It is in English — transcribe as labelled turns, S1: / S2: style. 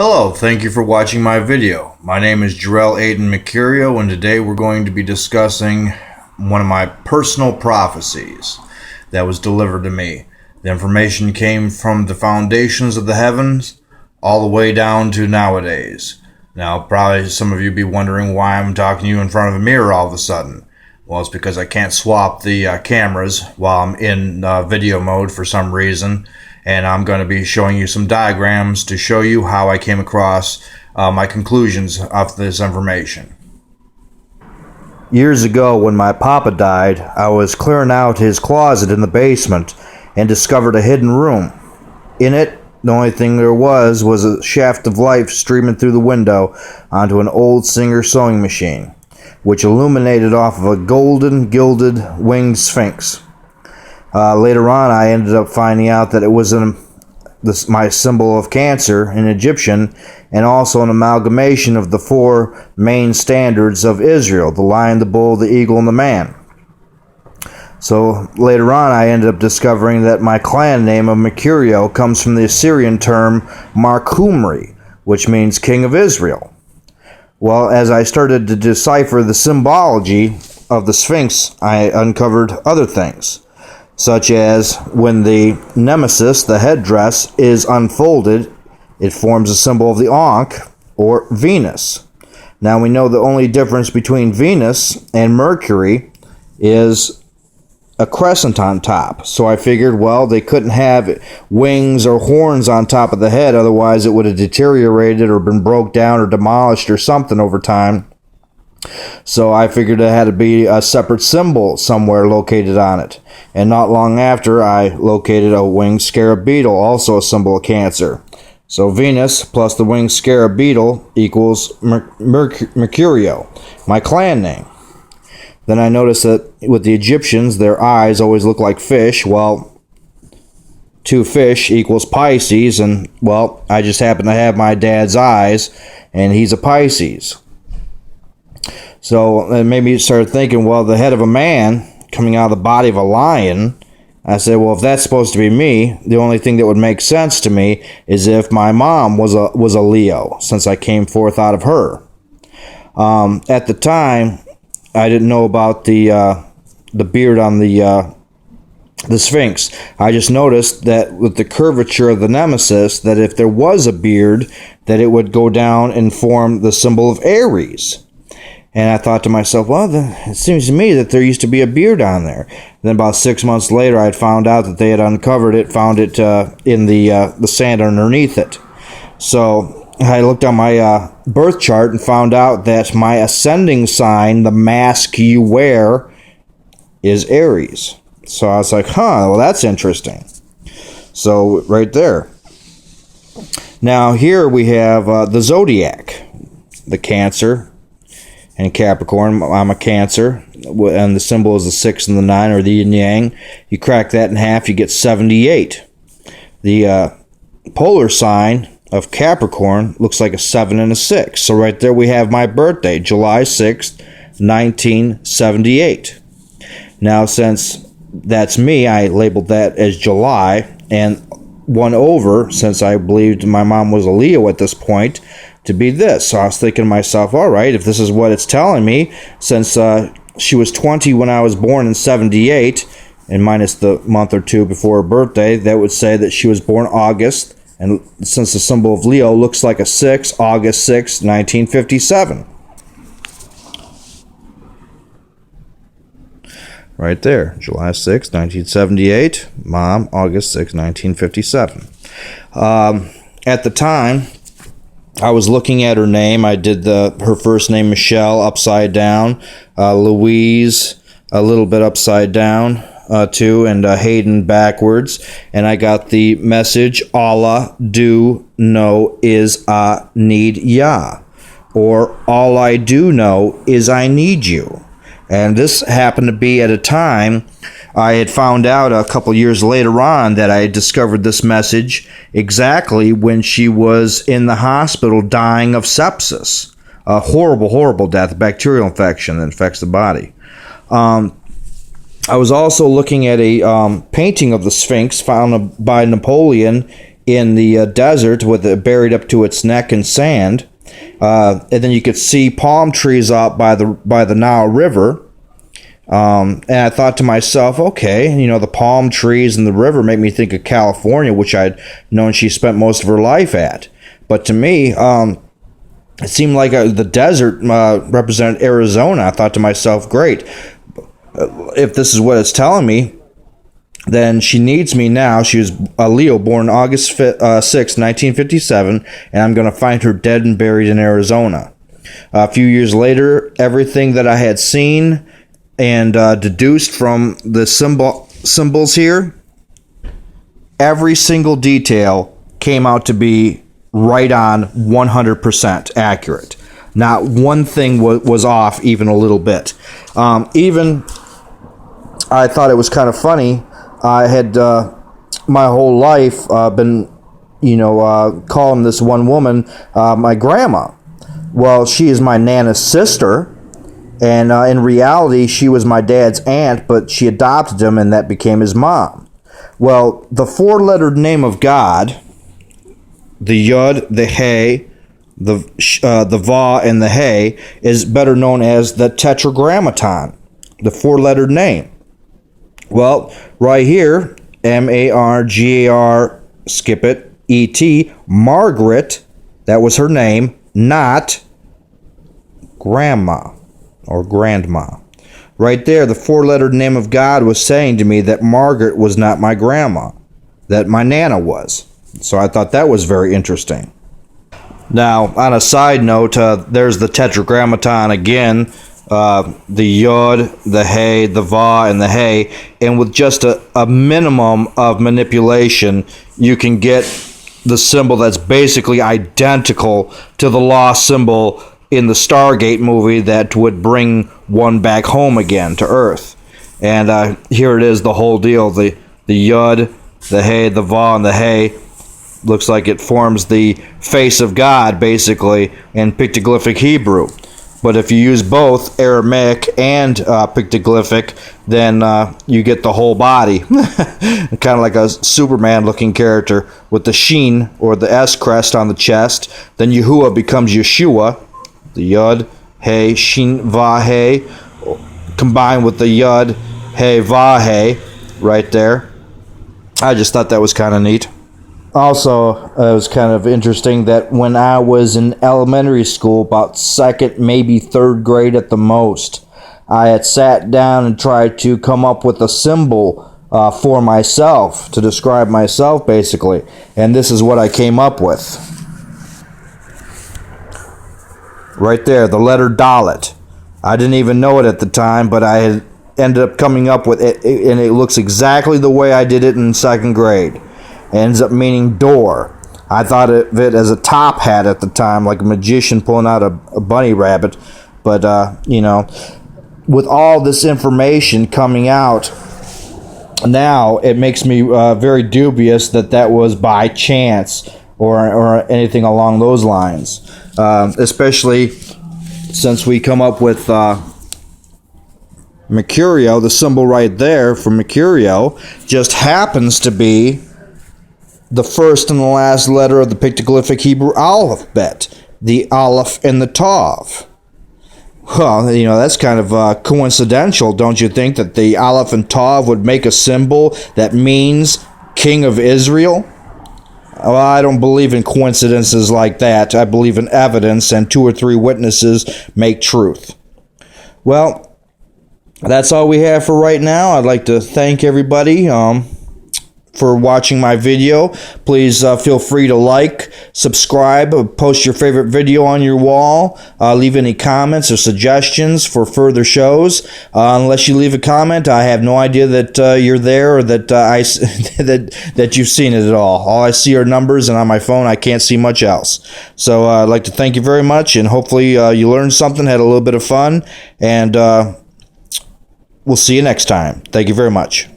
S1: Hello, thank you for watching my video. My name is Jarrell Aiden Mercurio, and today we're going to be discussing one of my personal prophecies that was delivered to me. The information came from the foundations of the heavens all the way down to nowadays. Now, probably some of you be wondering why I'm talking to you in front of a mirror all of a sudden. Well, it's because I can't swap the cameras while I'm in video mode for some reason. And I'm going to be showing you some diagrams to show you how I came across my conclusions of this information. Years ago, when my papa died, I was clearing out his closet in the basement and discovered a hidden room. In it, the only thing there was a shaft of light streaming through the window onto an old Singer sewing machine, which illuminated off of a golden gilded winged sphinx. Later on, I ended up finding out that it was my symbol of Cancer in Egyptian, and also an amalgamation of the four main standards of Israel: the lion, the bull, the eagle, and the man. So later on, I ended up discovering that my clan name of Mercurio comes from the Assyrian term Markumri, which means King of Israel. Well, as I started to decipher the symbology of the Sphinx, I uncovered other things, such as when the nemesis, the headdress, is unfolded, it forms a symbol of the Ankh, or Venus. Now we know the only difference between Venus and Mercury is a crescent on top. So I figured, well, they couldn't have wings or horns on top of the head, otherwise it would have deteriorated or been broke down or demolished or something over time. So I figured it had to be a separate symbol somewhere located on it. And not long after, I located a winged scarab beetle, also a symbol of Cancer. So Venus plus the winged scarab beetle equals Mercurio, my clan name. Then I noticed that with the Egyptians, their eyes always look like fish. Well, two fish equals Pisces, and, well, I just happen to have my dad's eyes, and he's a Pisces. So it made me start thinking, well, the head of a man coming out of the body of a lion. I said, well, if that's supposed to be me, the only thing that would make sense to me is if my mom was a Leo, since I came forth out of her. At the time, I didn't know about the beard on the Sphinx. I just noticed that with the curvature of the nemesis, that if there was a beard, that it would go down and form the symbol of Aries. And I thought to myself, well, it seems to me that there used to be a beard on there. Then about 6 months later, I had found out that they had uncovered it, found it in the sand underneath it. So I looked on my birth chart and found out that my ascending sign, the mask you wear, is Aries. So I was like, well, that's interesting. So right there. Now here we have the zodiac, the Cancer and Capricorn. I'm a Cancer, and the symbol is the 6 and the 9, or the yin yang. You crack that in half, you get 78. The polar sign of Capricorn looks like a 7 and a 6. So right there we have my birthday, July 6th, 1978. Now, since that's me, I labeled that as July, and 1 over, since I believed my mom was a Leo at this point, to be this. So I was thinking to myself, all right, if this is what it's telling me, since she was 20 when I was born in 78, and minus the month or two before her birthday, that would say that she was born August, and since the symbol of Leo looks like a 6, August 6, 1957. Right there, July 6, 1978, Mom, August 6, 1957. At the time, I was looking at her name. I did her first name, Michelle, upside down, Louise, a little bit upside down, too, and Hayden backwards. And I got the message, Allah do know is I need ya, or all I do know is I need you. And this happened to be at a time I had found out a couple years later on that I had discovered this message exactly when she was in the hospital dying of sepsis. A horrible, horrible death, a bacterial infection that infects the body. I was also looking at a painting of the Sphinx found by Napoleon in the desert with it buried up to its neck in sand. And then you could see palm trees out by the Nile River. And I thought to myself, okay, the palm trees and the river make me think of California, which I'd known she spent most of her life at. But to me, it seemed like the desert represented Arizona. I thought to myself, great. If this is what it's telling me, then she needs me now. She was a Leo, born August 6, 1957, and I'm going to find her dead and buried in Arizona. A few years later, everything that I had seen and deduced from the symbols here, every single detail came out to be right on 100% accurate. Not one thing was off even a little bit. Even I thought it was kind of funny. I had my whole life been, calling this one woman my grandma. Well, she is my Nana's sister, and in reality, she was my dad's aunt, but she adopted him, and that became his mom. Well, the four-lettered name of God, the Yud, the He, the Va, and the He, is better known as the Tetragrammaton, the four-lettered name. Well, right here, M-A-R-G-A-R, skip it, E-T, Margaret, that was her name, not grandma or grandma. Right there, the four-lettered name of God was saying to me that Margaret was not my grandma, that my Nana was. So I thought that was very interesting. Now, on a side note, there's the Tetragrammaton again, the Yod, the He, the Va, and the He, and with just a minimum of manipulation, you can get the symbol that's basically identical to the lost symbol in the Stargate movie that would bring one back home again to Earth. And here it is, the whole deal. The Yud, the He, the Va, and the He looks like it forms the face of God, basically, in pictoglyphic Hebrew. But if you use both Aramaic and pictoglyphic, then you get the whole body. Kind of like a Superman-looking character with the Sheen, or the S crest on the chest. Then Yahuwah becomes Yeshua, the Yud, He, Shin, Va, He, combined with the Yud, He, Va, He, right there. I just thought that was kind of neat. Also, it was kind of interesting that when I was in elementary school, about second, maybe third grade at the most, I had sat down and tried to come up with a symbol for myself, to describe myself, basically. And this is what I came up with. Right there, the letter Dalet. I didn't even know it at the time, but I had ended up coming up with it, and it looks exactly the way I did it in second grade. It ends up meaning door. I thought of it as a top hat at the time, like a magician pulling out a bunny rabbit. But, with all this information coming out now, it makes me very dubious that was by chance or anything along those lines. Especially since we come up with Mercurio, the symbol right there for Mercurio just happens to be the first and the last letter of the pictoglyphic Hebrew alphabet, the Aleph and the Tav. Well, that's kind of coincidental, don't you think, that the Aleph and Tav would make a symbol that means King of Israel? Well, I don't believe in coincidences like that. I believe in evidence, and 2 or 3 witnesses make truth. Well, that's all we have for right now. I'd like to thank everybody for watching my video. Please feel free to like, subscribe, post your favorite video on your wall, leave any comments or suggestions for further shows. Unless you leave a comment, I have no idea that you're there, or that that you've seen it at all. All I see are numbers, and on my phone I can't see much else. So I'd like to thank you very much, and hopefully you learned something, had a little bit of fun, and we'll see you next time. Thank you very much.